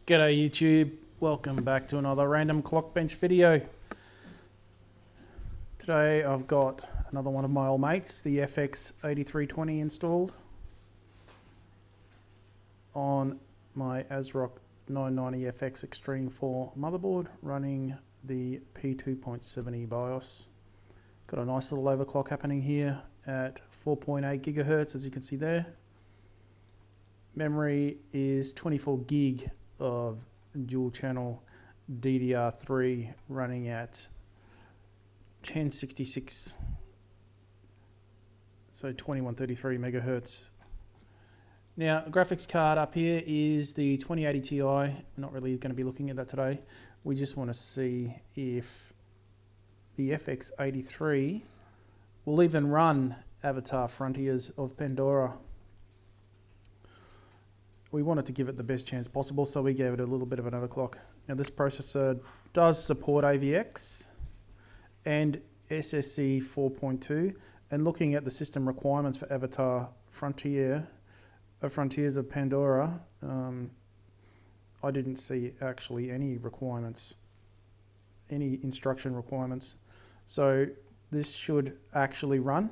G'day YouTube, welcome back to another random clock bench video. Today I've got another one of my old mates, the FX8320 installed on my Asrock 990 FX Extreme 4 motherboard running the P2.70 BIOS. Got a nice little overclock happening here at 4.8 gigahertz, as you can see there. Memory is 24 gig of dual channel DDR3 running at 1066, so 2133 megahertz. Now, the graphics card up here is the 2080 Ti. Not really going to be looking at that today. We just want to see if the FX83 will even run Avatar Frontiers of Pandora. We wanted to give it the best chance possible, so we gave it a little bit of an overclock. Now, this processor does support AVX and SSE 4.2, and looking at the system requirements for Avatar Frontiers of Pandora, I didn't see actually any requirements, any instruction requirements. So this should actually run.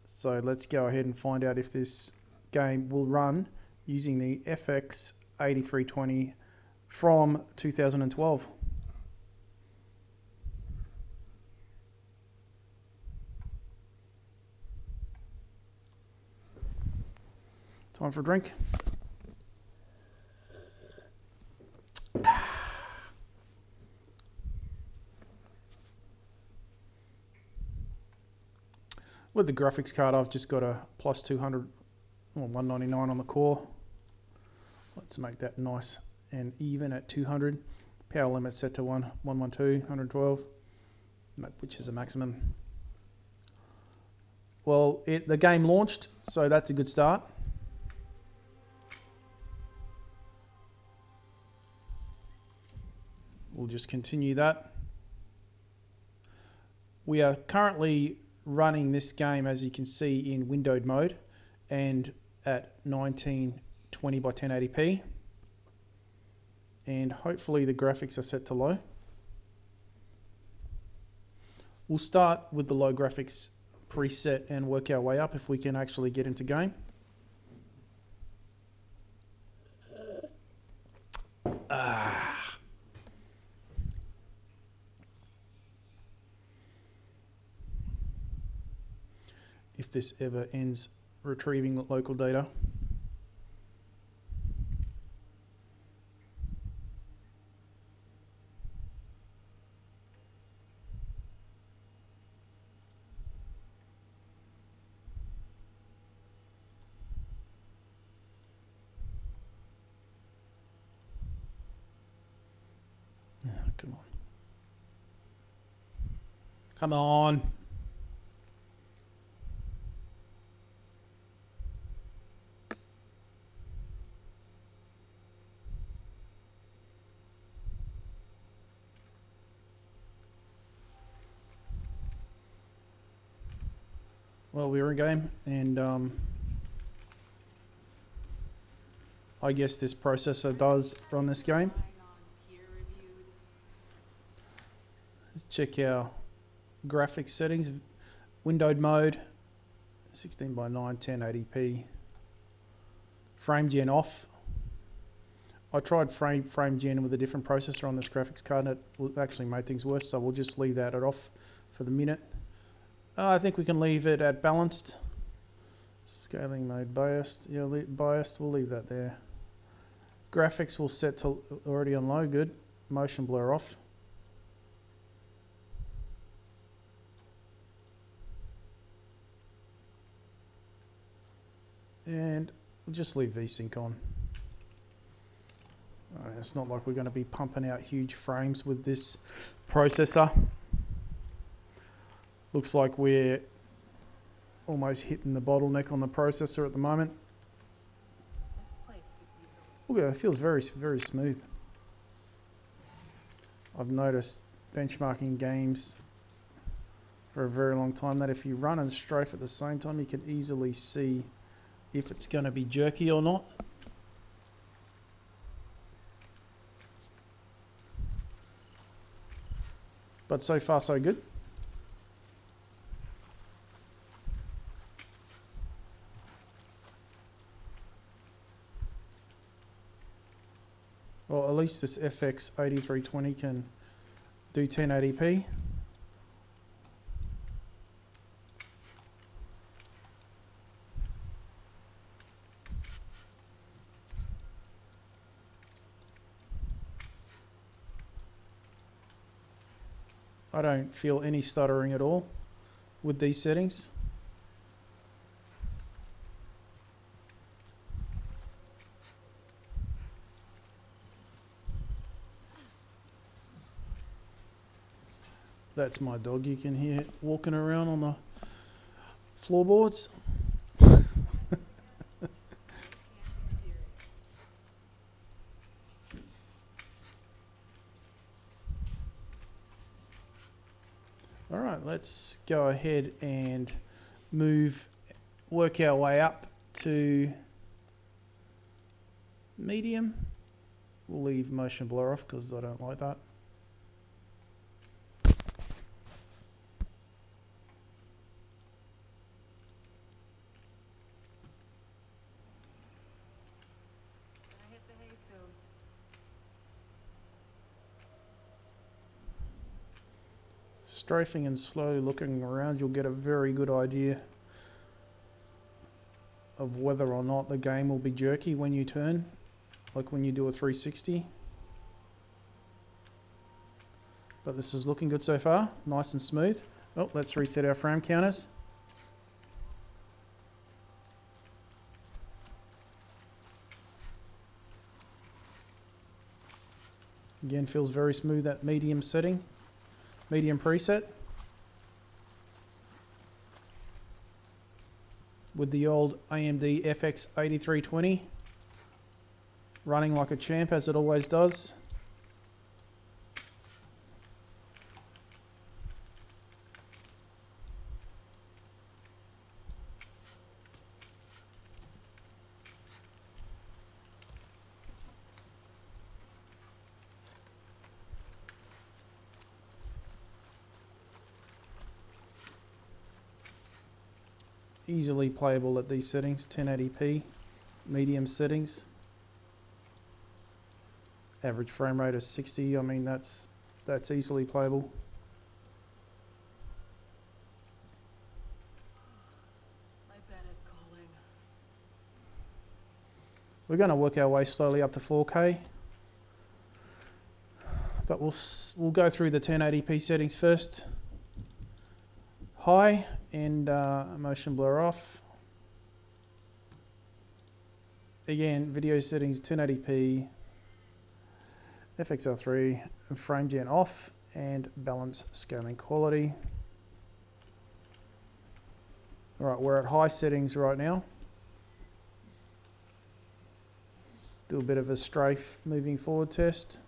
So let's go ahead and find out if this game will run using the FX8320 from 2012. Time for a drink. With the graphics card, I've just got a plus 200 or 199 on the core. Let's make that nice and even at 200. Power limit set to 112, 112, which is a maximum. Well, the game launched, so that's a good start. We'll just continue that. We are currently running this game, as you can see, in windowed mode and at 1920 by 1080p, and hopefully the graphics are set to low. We'll start with the low graphics preset and work our way up if we can actually get into game. If this ever ends retrieving local data. Come on. Come on. Well, we're in game, and I guess this processor does run this game. Let's check our graphics settings. Windowed mode, 16 by 9, 1080p. Frame gen off. I tried frame gen with a different processor on this graphics card, and it actually made things worse, so we'll just leave that off for the minute. I think we can leave it at balanced. Scaling mode biased. Yeah, biased. We'll leave that there. Graphics will set to already on low. Good. Motion blur off. And we'll just leave VSync on. It's not like we're going to be pumping out huge frames with this processor. Looks like we're almost hitting the bottleneck on the processor at the moment. Okay, it feels very, very smooth. I've noticed benchmarking games for a very long time that if you run and strafe at the same time, you can easily see if it's going to be jerky or not. but so far so good. Well, at least this FX8320 can do 1080p. I don't feel any stuttering at all with these settings. That's my dog, you can hear walking around on the floorboards. Alright, let's go ahead and work our way up to medium. We'll leave motion blur off because I don't like that. Strafing and slowly looking around, you'll get a very good idea of whether or not the game will be jerky when you turn, like when you do a 360. But this is looking good so far, nice and smooth. Oh, let's reset our frame counters. Again, feels very smooth at medium setting. Medium preset with the old Amd FX8320 running like a champ as it always does. Easily playable at these settings, 1080p, medium settings. Average frame rate of 60, I mean that's easily playable. My bed is calling. We're going to work our way slowly up to 4K. But we'll go through the 1080p settings first. High and motion blur off. Again, video settings 1080p, FSR3, frame gen off, and balance scaling quality. Alright, we're at high settings right now. Do a bit of a strafe moving forward test,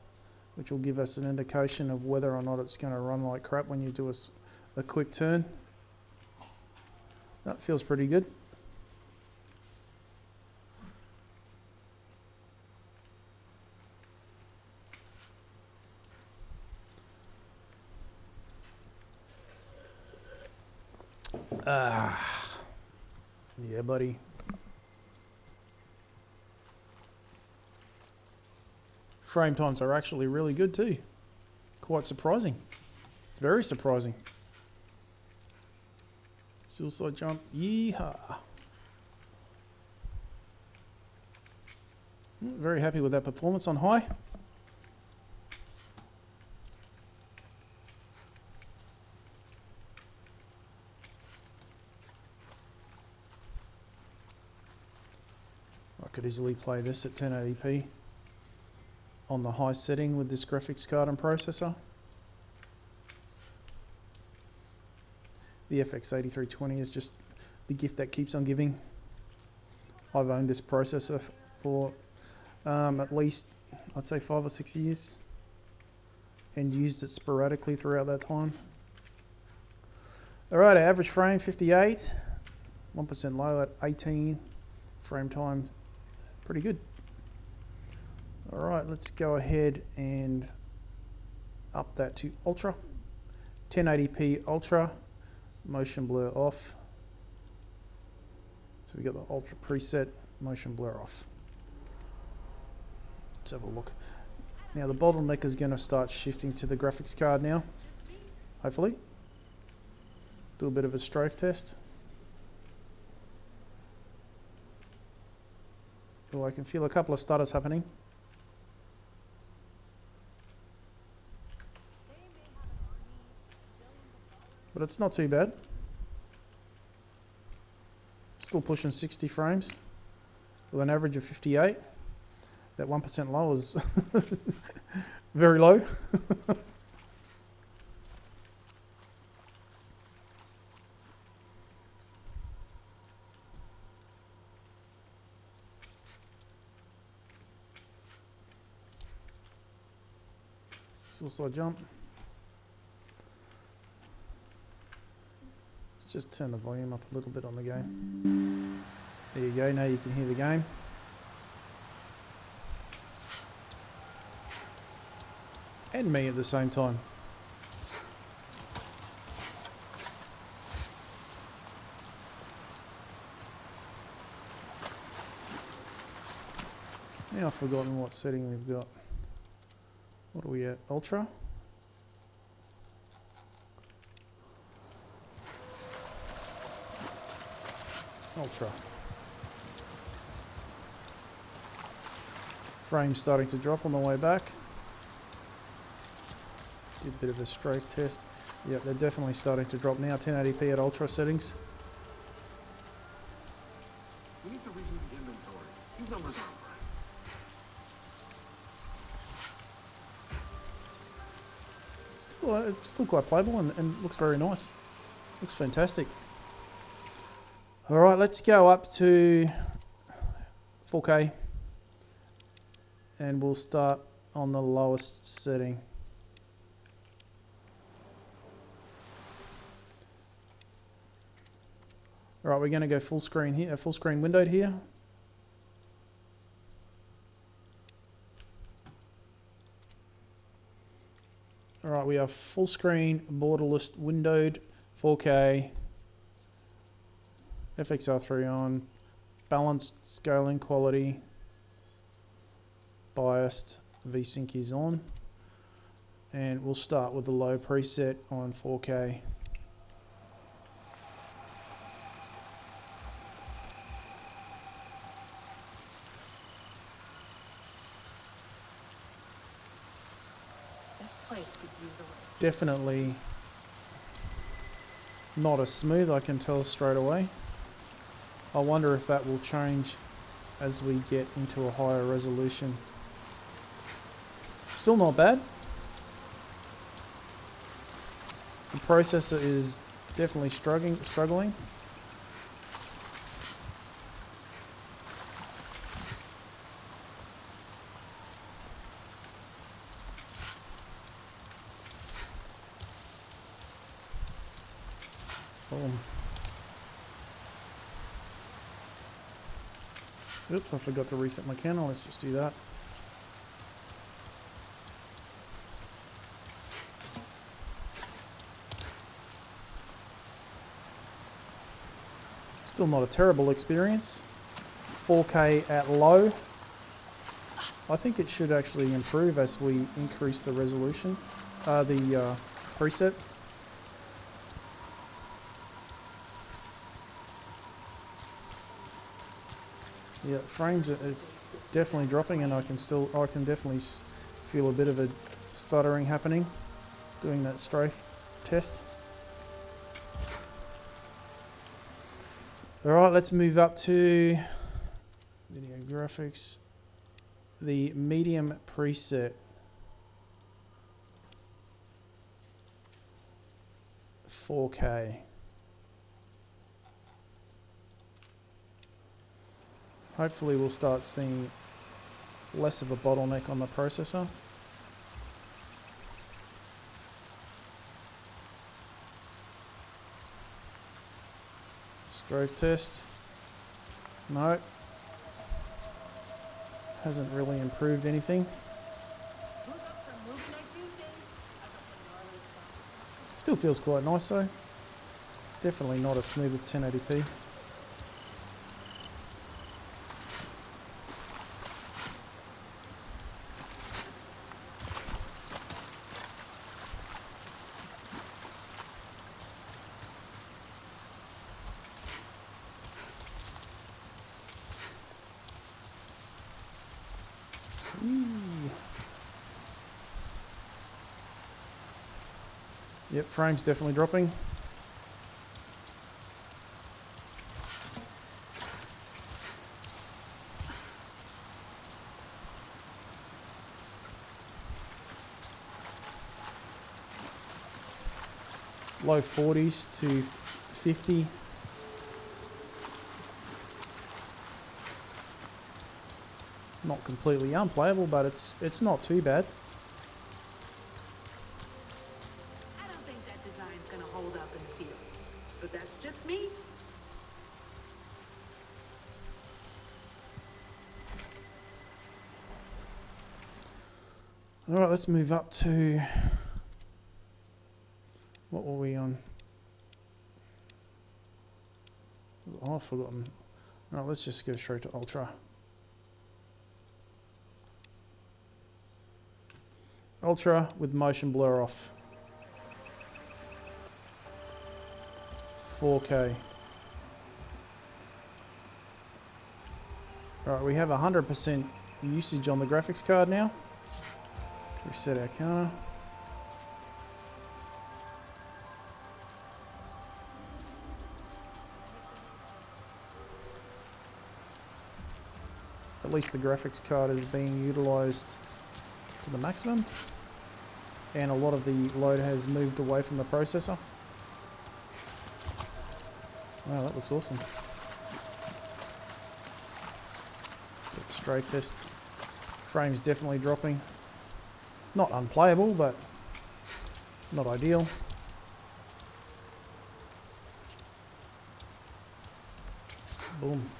which will give us an indication of whether or not it's going to run like crap when you do a quick turn. That feels pretty good. Yeah, buddy. Frame times are actually really good too. Quite surprising. Very surprising. Suicide jump, yeehaw. Very happy with that performance on high. I could easily play this at 1080p on the high setting with this graphics card and processor. The FX8320 is just the gift that keeps on giving. I've owned this processor for at least, I'd say 5 or 6 years, and used it sporadically throughout that time. Alright, our average frame 58, 1% low at 18, frame time pretty good. Alright, let's go ahead and up that to Ultra. 1080p Ultra, motion blur off. So we got the Ultra preset, motion blur off. Let's have a look. Now the bottleneck is going to start shifting to the graphics card now, hopefully. Do a bit of a strafe test. Oh, I can feel a couple of stutters happening. But it's not too bad. Still pushing 60 frames with an average of 58. That 1% low is very low. Suicide jump. Let's just turn the volume up a little bit on the game. There you go, now you can hear the game. And me at the same time. Now I've forgotten what setting we've got. What are we at? Ultra? Ultra. Frames starting to drop on the way back. Did a bit of a strafe test. Yeah, they're definitely starting to drop now. 1080p at Ultra settings. We need to review the inventory. These numbers aren't right. Still quite playable and looks very nice. Looks fantastic. Alright, let's go up to 4K and we'll start on the lowest setting. Alright, we're going to go full screen here, full screen windowed here. Alright, we are full screen, borderless, windowed, 4K, FXR3 on, balanced scaling quality, biased, VSync is on, and we'll start with the low preset on 4K. This place could use a little. Definitely not as smooth, I can tell straight away. I wonder if that will change as we get into a higher resolution. Still not bad. The processor is definitely struggling. Boom. Oops, I forgot to reset my camera. Let's just do that. Still not a terrible experience. 4K at low. I think it should actually improve as we increase the resolution, the preset. Yeah, frames is definitely dropping, and I can definitely feel a bit of a stuttering happening doing that strafe test. Alright, let's move up to video graphics, the medium preset, 4K. Hopefully we'll start seeing less of a bottleneck on the processor. Strafe test. No. Hasn't really improved anything. Still feels quite nice though. Definitely not as smooth as 1080p. Yep, frames definitely dropping. Low 40s to 50. Not completely unplayable, but it's not too bad. I don't think that design's gonna hold up in the field, but that's just me. Alright, let's move up to... What were we on? Oh, I've forgotten. Alright, let's just go straight to Ultra. Ultra with motion blur off. 4K. Alright, we have 100% usage on the graphics card now. Reset our counter. At least the graphics card is being utilized to the maximum, and a lot of the load has moved away from the processor. Wow, that looks awesome. Strafe test. Frames definitely dropping. Not unplayable, but not ideal. Boom.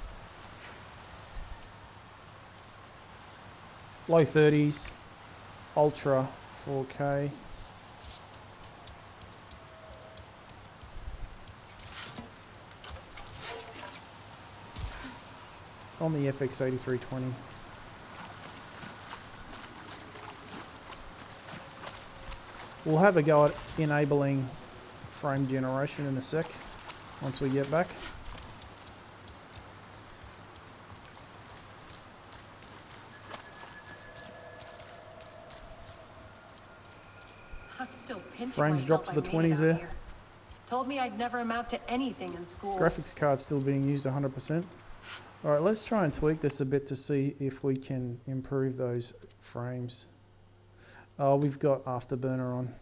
Low 30s, Ultra 4K. On the FX8320. We'll have a go at enabling frame generation in a sec, once we get back. I'm still pinching Frames dropped to the 20s there. here. Told me I'd never amount to anything in school. Graphics card still being used 100%. Alright, let's try and tweak this a bit to see if we can improve those frames. Oh, we've got Afterburner on.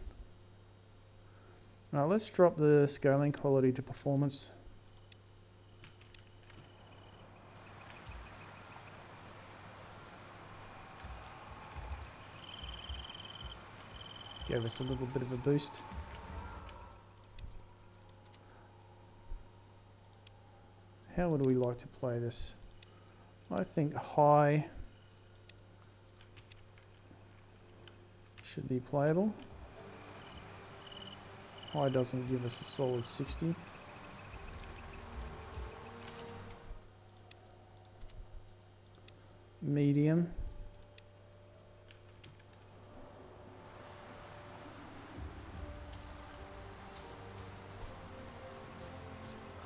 Now let's drop the scaling quality to performance. Gave us a little bit of a boost. How would we like to play this? I think high should be playable. High doesn't give us a solid 60. Medium.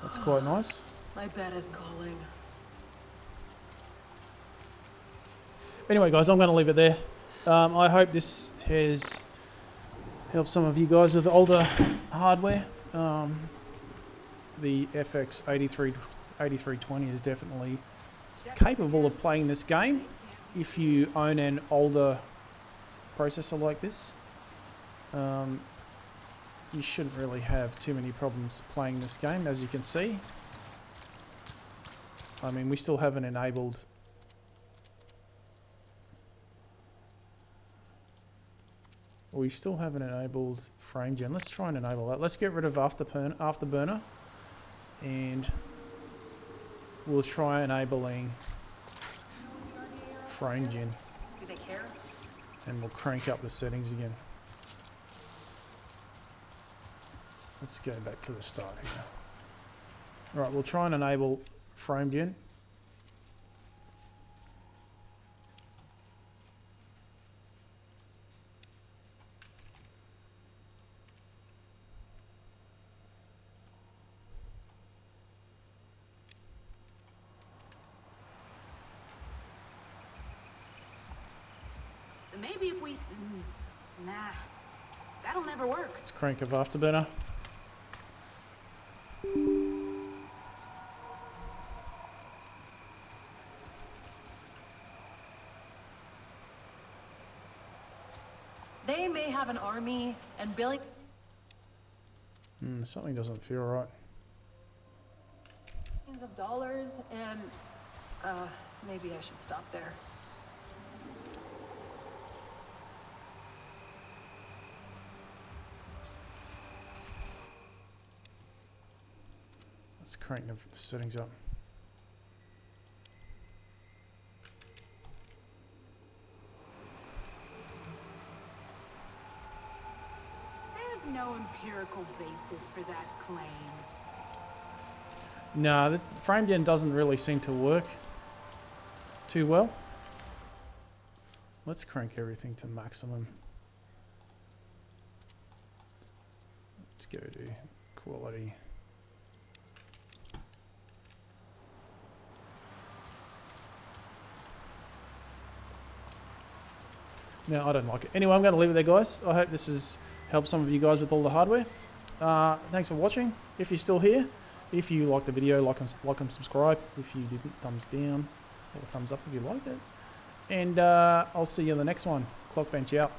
That's quite nice. My bed is calling. Anyway guys, I'm going to leave it there. I hope this has helped some of you guys with older hardware. The FX8320 is definitely capable of playing this game if you own an older processor like this. You shouldn't really have too many problems playing this game, as you can see. I mean, we still haven't enabled frame gen. Let's try and enable that. Let's get rid of Afterburner and we'll try enabling frame gen. Do they care? And we'll crank up the settings again. Let's go back to the start here. Right, we'll try and enable frame gen. Maybe if we... Nah, that'll never work. Let's crank of afterburner. They may have an army and billions Something doesn't feel right. of dollars, and maybe I should stop there. Let's crank the settings up. There's no empirical basis for that claim. No, the frame gen doesn't really seem to work too well. Let's crank everything to maximum. Let's go to quality. No, I don't like it. Anyway, I'm going to leave it there, guys. I hope this has helped some of you guys with all the hardware. Thanks for watching. If you're still here, if you liked the video, like and subscribe. If you didn't, thumbs down or thumbs up if you liked it. And I'll see you in the next one. Clockbench out.